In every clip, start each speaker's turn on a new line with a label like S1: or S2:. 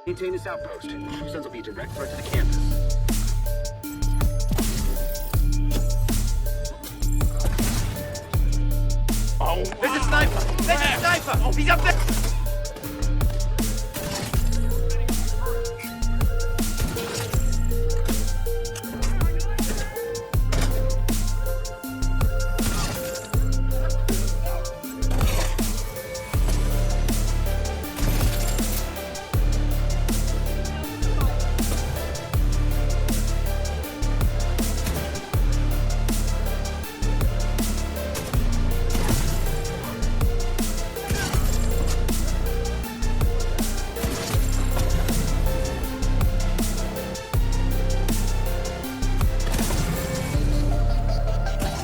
S1: Maintain this outpost. Sons will be a direct threat to the campus.
S2: Oh, there's a sniper! There's a sniper! Oh, he's up there!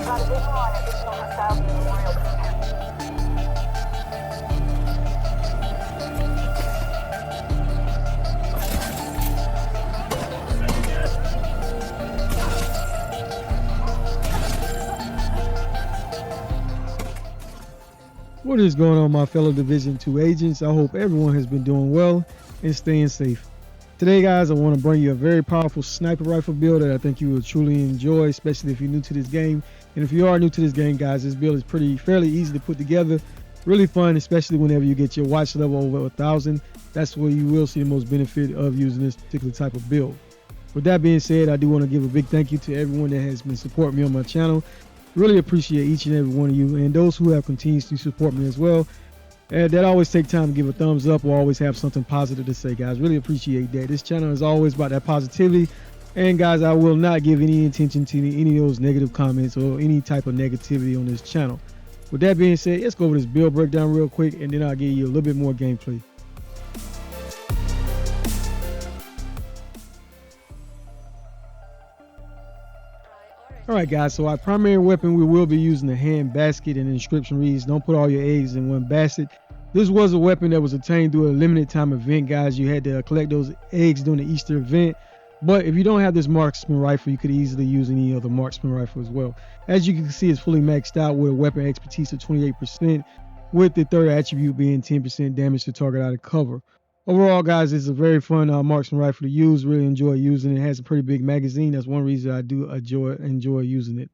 S3: Got a visual on additional hostiles in the memorial compound.
S4: What is going on, my fellow Division 2 agents? I hope everyone has been doing well and staying safe. Today, guys, I want to bring you a very powerful sniper rifle build that I think you will truly enjoy, especially if you're new to this game. And if you are new to this game, guys, this build is fairly easy to put together. Really fun, especially whenever you get your watch level over 1,000. That's where you will see the most benefit of using this particular type of build. With that being said, I do want to give a big thank you to everyone that has been supporting me on my channel. Really appreciate each and every one of you, and those who have continued to support me as well. And that always take time to give a thumbs up or always have something positive to say, guys. Really appreciate that. This channel is always about that positivity. And guys, I will not give any attention to any of those negative comments or any type of negativity on this channel. With that being said, let's go over this build breakdown real quick, and then I'll give you a little bit more gameplay. Alright guys, so our primary weapon, we will be using the hand basket, and the inscription reads, don't put all your eggs in one basket. This was a weapon that was obtained through a limited time event, guys. You had to collect those eggs during the Easter event. But if you don't have this marksman rifle, you could easily use any other marksman rifle as well. As you can see, it's fully maxed out with a weapon expertise of 28%, with the third attribute being 10% damage to target out of cover. Overall, guys, it's a very fun marksman rifle to use. Really enjoy using it. It has a pretty big magazine. That's one reason I do enjoy using it.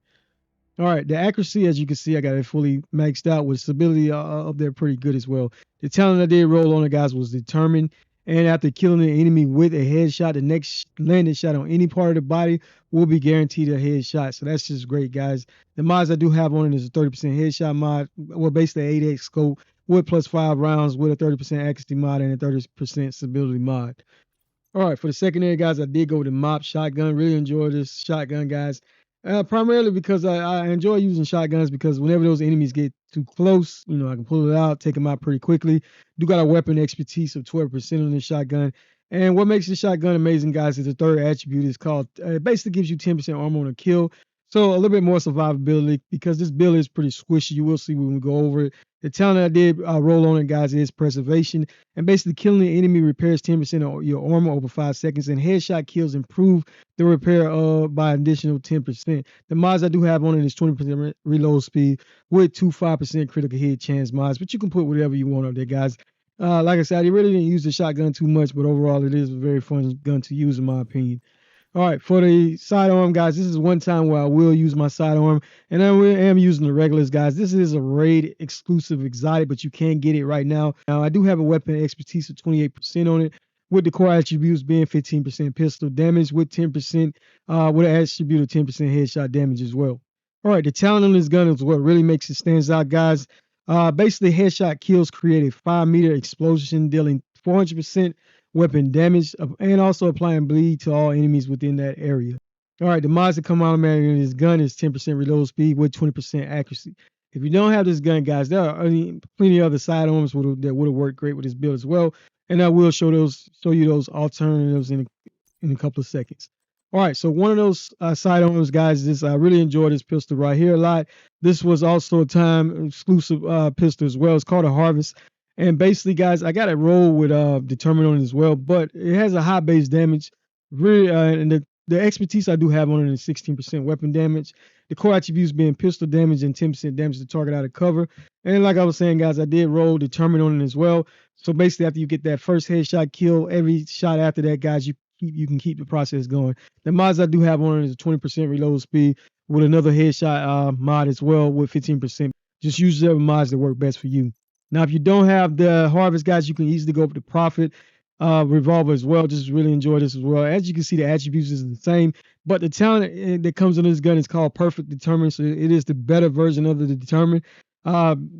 S4: All right, the accuracy, as you can see, I got it fully maxed out with stability up there pretty good as well. The talent I did roll on it, guys, was determined. And after killing the enemy with a headshot, the next landed shot on any part of the body will be guaranteed a headshot. So that's just great, guys. The mods I do have on it is a 30% headshot mod. Well, basically 8x scope with plus 5 rounds with a 30% accuracy mod and a 30% stability mod. All right, for the secondary, guys, I did go with the mop shotgun. Really enjoy this shotgun, guys. Primarily because I enjoy using shotguns, because whenever those enemies get too close, you know, I can pull it out, take them out pretty quickly. Do got a weapon expertise of 12% on this shotgun. And what makes this shotgun amazing, guys, is the third attribute. Is called, it basically gives you 10% armor on a kill. So a little bit more survivability, because this build is pretty squishy. You will see when we go over it. The talent I did roll on it, guys, is preservation. And basically killing the enemy repairs 10% of your armor over 5 seconds. And headshot kills improve the repair by an additional 10%. The mods I do have on it is 20% reload speed with 5% critical hit chance mods. But you can put whatever you want up there, guys. Like I said, I really didn't use the shotgun too much, but overall it is a very fun gun to use in my opinion. All right, for the sidearm, guys, this is one time where I will use my sidearm, and I am using the regulars, guys. This is a raid exclusive exotic, but you can get it right now. Now, I do have a weapon expertise of 28% on it, with the core attributes being 15% pistol damage with 10%, with an attribute of 10% headshot damage as well. All right, the talent on this gun is what really makes it stands out, guys. Basically, headshot kills create a 5-meter explosion, dealing 400% weapon damage and also applying bleed to all enemies within that area. All right, the mods that come automatically in this gun is 10% reload speed with 20% accuracy. If you don't have this gun, guys, there are plenty of other sidearms that would have worked great with this build as well. And I will show you those alternatives in a couple of seconds. All right, so one of those sidearms, guys, is I really enjoy this pistol right here a lot. This was also a time exclusive pistol as well. It's called a Harvest. And basically, guys, I got it roll with determined on it as well, but it has a high base damage. Really, and the the expertise I do have on it is 16% weapon damage. The core attributes being pistol damage and 10% damage to target out of cover. And like I was saying, guys, I did roll determined on it as well. So basically, after you get that first headshot kill, every shot after that, guys, you can keep the process going. The mods I do have on it is a 20% reload speed with another headshot mod as well with 15%. Just use whatever mods that work best for you. Now, if you don't have the harvest, guys, you can easily go for the profit revolver as well. Just really enjoy this as well. As you can see, the attributes is the same, but the talent that comes on this gun is called Perfect Determined. So it is the better version of the Determined.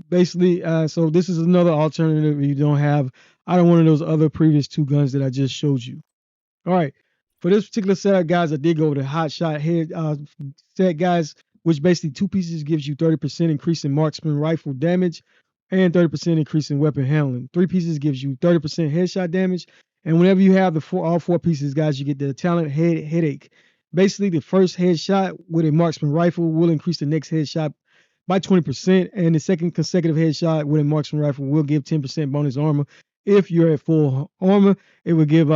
S4: Basically, so this is another alternative if you don't have either one of those other previous two guns that I just showed you. All right, for this particular setup, guys, I did go with a hot shot head set, guys, which basically 2 pieces gives you 30% increase in marksman rifle damage and 30% increase in weapon handling. 3 pieces gives you 30% headshot damage, and whenever you have all 4 pieces, guys, you get the talent headache. Basically, the first headshot with a marksman rifle will increase the next headshot by 20%, and the second consecutive headshot with a marksman rifle will give 10% bonus armor. If you're at full armor, it would give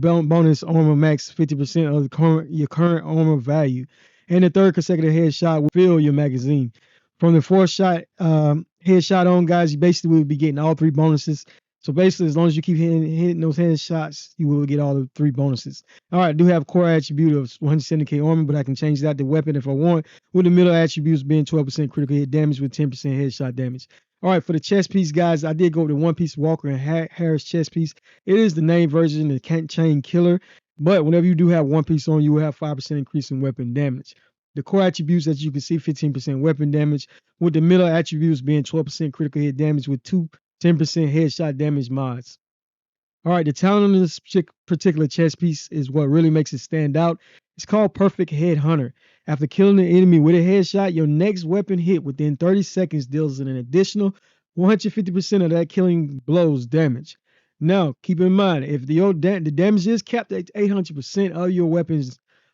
S4: bonus armor max 50% of your current armor value. And the third consecutive headshot will fill your magazine. From the fourth shot headshot on, guys, you basically will be getting all 3 bonuses. So basically, as long as you keep hitting those headshots, you will get all the 3 bonuses. All right, I do have core attribute of 170k armor, but I can change that to weapon if I want, with the middle attributes being 12% critical hit damage with 10% headshot damage. All right, for the chest piece, guys, I did go with the one piece Walker and Harris chest piece. It is the name version, the chain killer, but whenever you do have one piece on, you will have 5% increase in weapon damage. The core attributes, as you can see, 15% weapon damage, with the middle attributes being 12% critical hit damage with 10% headshot damage mods. All right, the talent on this particular chest piece is what really makes it stand out. It's called Perfect Head Hunter. After killing the enemy with a headshot, your next weapon hit within 30 seconds deals an additional 150% of that killing blow's damage. Now, keep in mind, if the damage is capped at 800%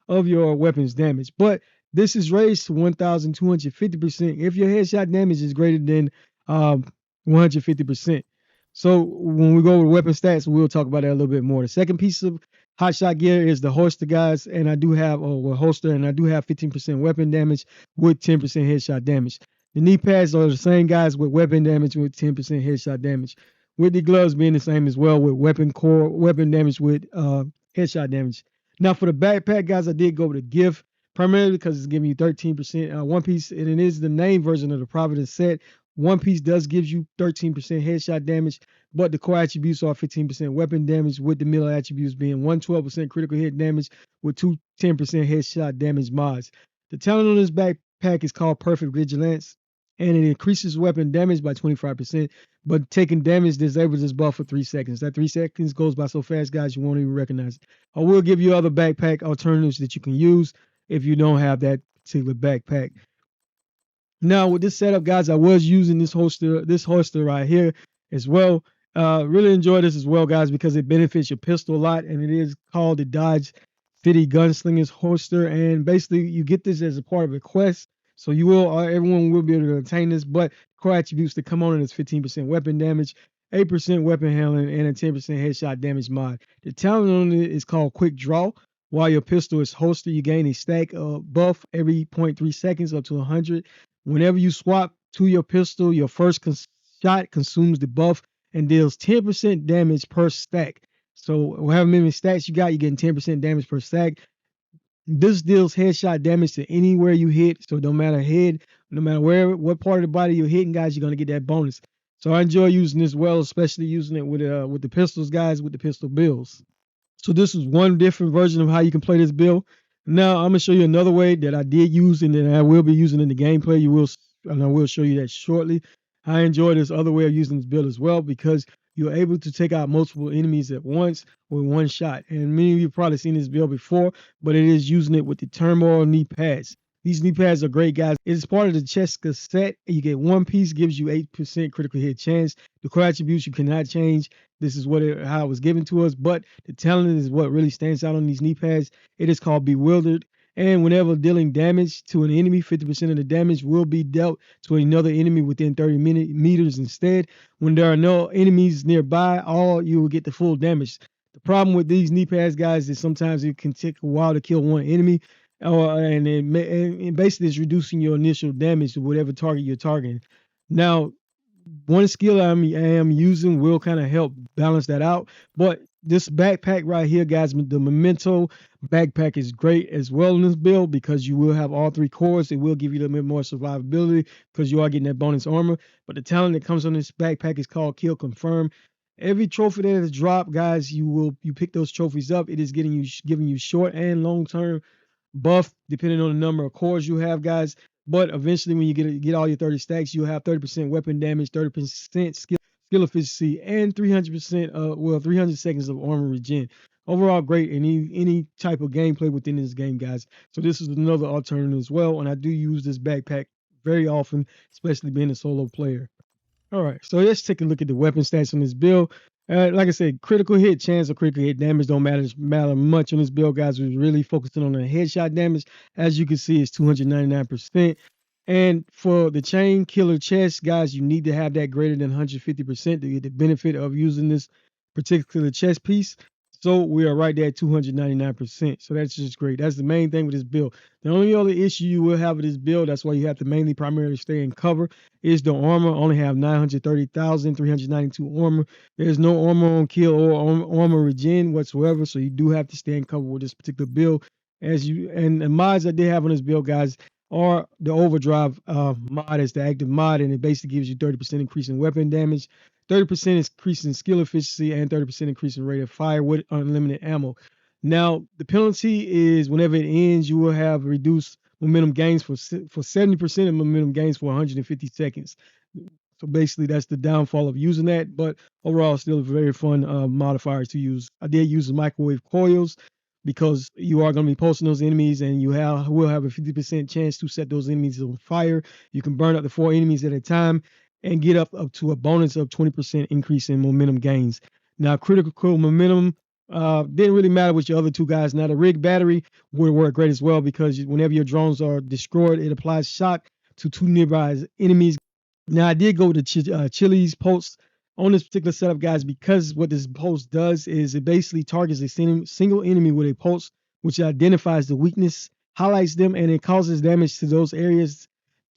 S4: of your weapons damage, but this is raised to 1,250% if your headshot damage is greater than 150%. So when we go over weapon stats, we'll talk about that a little bit more. The second piece of hotshot gear is the holster, guys, and I do have holster, and I do have 15% weapon damage with 10% headshot damage. The knee pads are the same, guys, with weapon damage with 10% headshot damage, with the gloves being the same as well, with weapon damage with headshot damage. Now for the backpack, guys, I did go with a gift, primarily because it's giving you 13% one piece, and it is the name version of the Providence set. One piece does give you 13% headshot damage, but the core attributes are 15% weapon damage, with the middle attributes being 112% critical hit damage with 10% headshot damage mods. The talent on this backpack is called Perfect Vigilance, and it increases weapon damage by 25%, but taking damage disables this buff for 3 seconds. That 3 seconds goes by so fast, guys, you won't even recognize it. I will give you other backpack alternatives that you can use if you don't have that particular backpack. Now with this setup, guys, I was using this holster right here as well. Really enjoy this as well, guys, because it benefits your pistol a lot, and it is called the Dodge City Gunslinger's holster. And basically, you get this as a part of a quest, so you will everyone will be able to obtain this. But core attributes that come on it is 15% weapon damage, 8% weapon handling, and a 10% headshot damage mod. The talent on it is called Quick Draw. While your pistol is holstered, you gain a stack of buff every 0.3 seconds up to 100. Whenever you swap to your pistol, your first shot consumes the buff and deals 10% damage per stack. So however many stacks you got, you're getting 10% damage per stack. This deals headshot damage to anywhere you hit. So no matter what part of the body you're hitting, guys, you're going to get that bonus. So I enjoy using this well, especially using it with the pistols, guys, with the pistol builds. So this is one different version of how you can play this build. Now I'm gonna show you another way that I did use and that I will be using in the gameplay. I will show you that shortly. I enjoy this other way of using this build as well because you're able to take out multiple enemies at once with one shot. And many of you have probably seen this build before, but it is using it with the turmoil knee pads. These knee pads are great, guys. It's part of the Cheska set. You get one piece, gives you 8% critical hit chance. The core attributes you cannot change. This is how it was given to us, but the talent is what really stands out on these knee pads. It is called Bewildered. And whenever dealing damage to an enemy, 50% of the damage will be dealt to another enemy within 30 meters instead. When there are no enemies nearby, you will get the full damage. The problem with these knee pads, guys, is sometimes it can take a while to kill one enemy, and basically it's reducing your initial damage to whatever target you're targeting. Now, one skill I am using will kind of help balance that out. But this backpack right here, guys, the Memento backpack is great as well in this build because you will have all 3 cores. It will give you a little bit more survivability because you are getting that bonus armor. But the talent that comes on this backpack is called Kill Confirm. Every trophy that is dropped, guys, you pick those trophies up. It is giving you short and long term buff depending on the number of cores you have, guys. But eventually, when you get all your 30 stacks, you'll have 30% weapon damage, 30% skill efficiency, and 300% 300 seconds of armor regen. Overall, great in any type of gameplay within this game, guys. So this is another alternative as well, and I do use this backpack very often, especially being a solo player. All right, so let's take a look at the weapon stats on this build. Like I said, critical hit chance or critical hit damage don't matter much on this build, guys. We're really focusing on the headshot damage. As you can see, it's 299%. And for the chain killer chest, guys, you need to have that greater than 150% to get the benefit of using this particular chest piece. So we are right there at 299%. So that's just great. That's the main thing with this build. The only other issue you will have with this build, that's why you have to primarily stay in cover, is the armor. Only have 930,392 armor. There's no armor on kill or armor regen whatsoever. So you do have to stay in cover with this particular build. And the mods I did have on this build, guys, are the overdrive mod is the active mod, and it basically gives you 30% increase in weapon damage, 30% increase in skill efficiency, and 30% increase in rate of fire with unlimited ammo. Now, the penalty is whenever it ends, you will have reduced momentum gains for 70% of momentum gains for 150 seconds. So basically, that's the downfall of using that. But overall, still a very fun modifier to use. I did use the microwave coils because you are going to be posting those enemies, and you will have a 50% chance to set those enemies on fire. You can burn up to 4 enemies at a time and get up to a bonus of 20% increase in momentum gains. Now, critical momentum didn't really matter with your other 2 guys. Now, the rig battery would work great as well because whenever your drones are destroyed, it applies shock to 2 nearby enemies. Now, I did go to Chili's pulse on this particular setup, guys, because what this pulse does is it basically targets a single enemy with a pulse, which identifies the weakness, highlights them, and it causes damage to those areas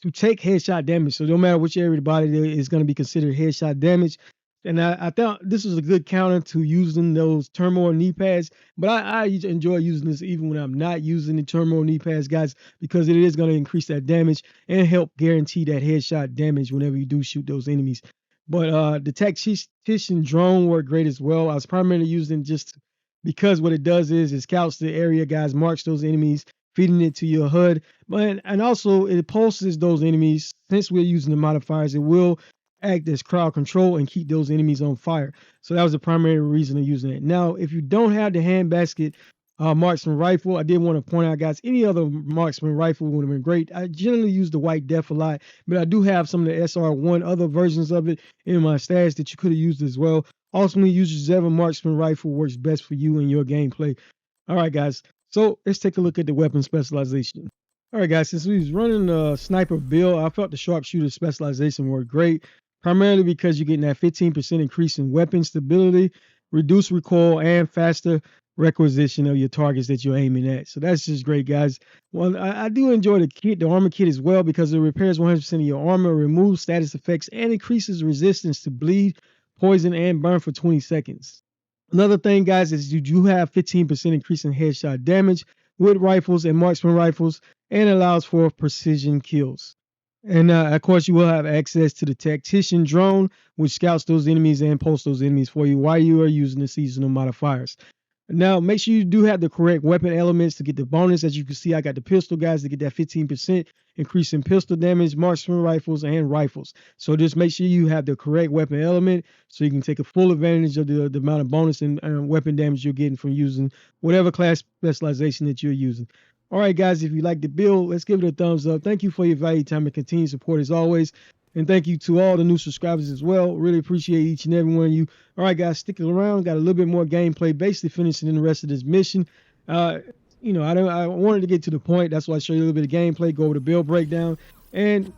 S4: to take headshot damage. So no matter which area of the body there is going to be considered headshot damage. And I thought this was a good counter to using those turmoil knee pads, but I enjoy using this even when I'm not using the turmoil knee pads, guys, because it is going to increase that damage and help guarantee that headshot damage whenever you do shoot those enemies. But the tactician drone worked great as well. I was primarily using just because what it does is it scouts the area, guys, marks those enemies, feeding it to your HUD. And also it pulses those enemies. Since we're using the modifiers, it will act as crowd control and keep those enemies on fire. So that was the primary reason of using it. Now, if you don't have the hand basket marksman rifle, I did want to point out, guys, any other marksman rifle would have been great. I generally use the white def a lot, but I do have some of the SR1 other versions of it in my stash that you could have used as well. Ultimately, use whichever marksman rifle works best for you and your gameplay. All right, guys, so let's take a look at the weapon specialization. All right, guys, since we was running a sniper build, I felt the sharpshooter specialization worked great, primarily because you're getting that 15% increase in weapon stability, reduced recoil, and faster requisition of your targets that you're aiming at. So that's just great, guys. Well, I do enjoy the armor kit as well because it repairs 100% of your armor, removes status effects, and increases resistance to bleed, poison, and burn for 20 seconds. Another thing, guys, is you do have 15% increase in headshot damage with rifles and marksman rifles, and allows for precision kills. And of course, you will have access to the tactician drone, which scouts those enemies and posts those enemies for you while you are using the seasonal modifiers. Now, make sure you do have the correct weapon elements to get the bonus. As you can see, I got the pistol, guys, to get that 15% increase in pistol damage, marksman rifles, and rifles. So just make sure you have the correct weapon element so you can take a full advantage of the amount of bonus and weapon damage you're getting from using whatever class specialization that you're using. All right, guys, if you like the build, let's give it a thumbs up. Thank you for your valued time and continued support as always. And thank you to all the new subscribers as well. Really appreciate each and every one of you. All right, guys, stick around. Got a little bit more gameplay, basically finishing in the rest of this mission. I wanted to get to the point. That's why I show you a little bit of gameplay, go over the build breakdown. And,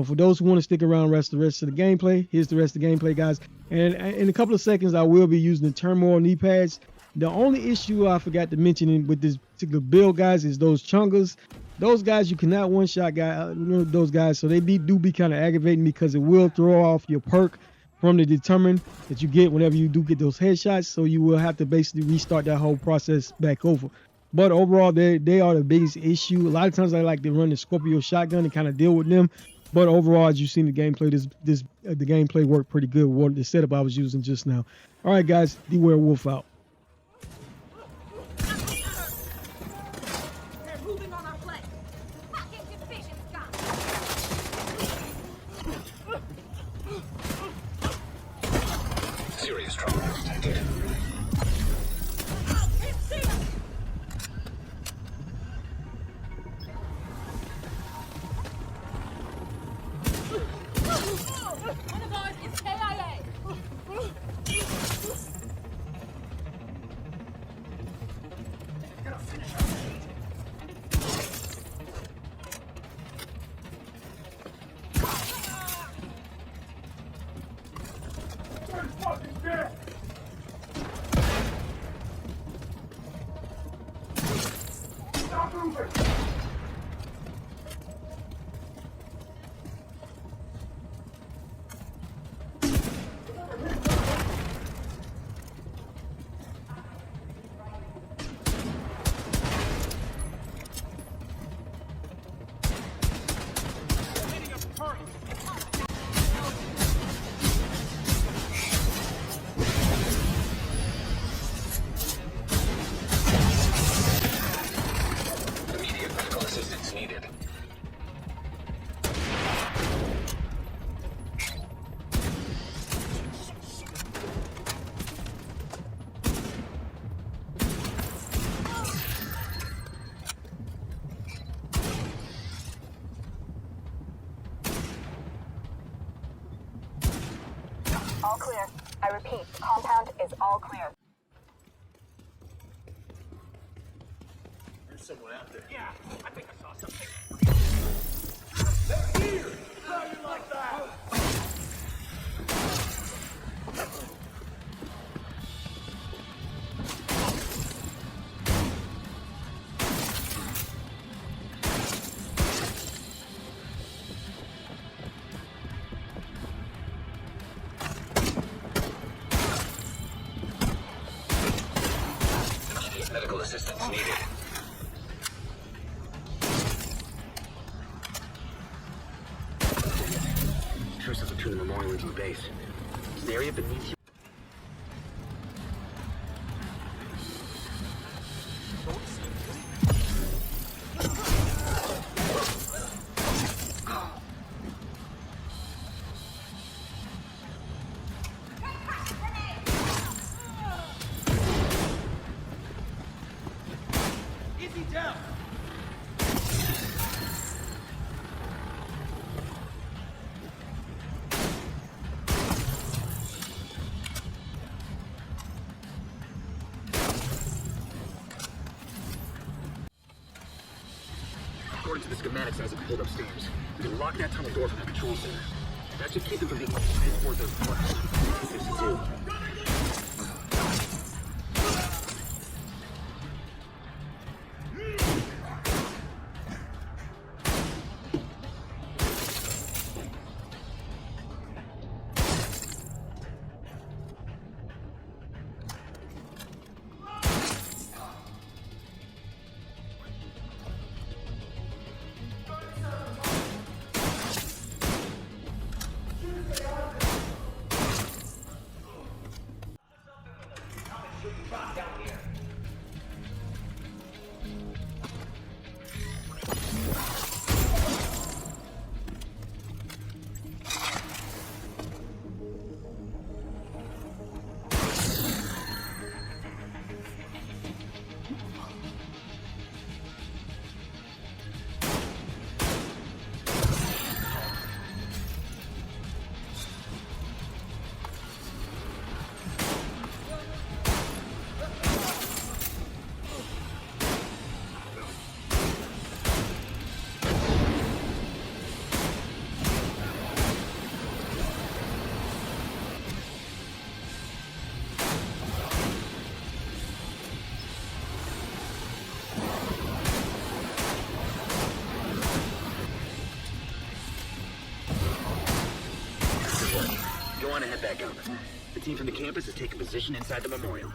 S4: for those who want to stick around the rest of the gameplay, here's the rest of the gameplay, guys. And in a couple of seconds, I will be using the turmoil knee pads The only issue I forgot to mention with this particular build, guys, is those chungas. Those guys, you cannot one-shot those guys, so they do be kind of aggravating because it will throw off your perk from the determine that you get whenever you do get those headshots. So you will have to basically restart that whole process back over. But overall, they are the biggest issue. A lot of times I like to run the Scorpio shotgun and kind of deal with them. But overall, as you've seen the gameplay, the gameplay worked pretty good with the setup I was using just now. All right, guys, the werewolf out.
S3: They're moving on our flank. Fucking division gun.
S1: Serious trouble detected.
S3: One of ours is KIA.
S1: Immediate medical assistance needed.
S3: All clear. I repeat, compound is all clear.
S2: There's someone out there. Yeah, I think I saw something.
S1: Immediate medical assistance needed. Traces of the memorial into the base. Is the area beneath you?
S2: Easy down.
S1: According to the schematics as it pulled upstairs, we can lock that tunnel door from the control center. That should keep them from being able to transport those parts. 62. on and head back up. The team from the campus is taking position inside the memorial.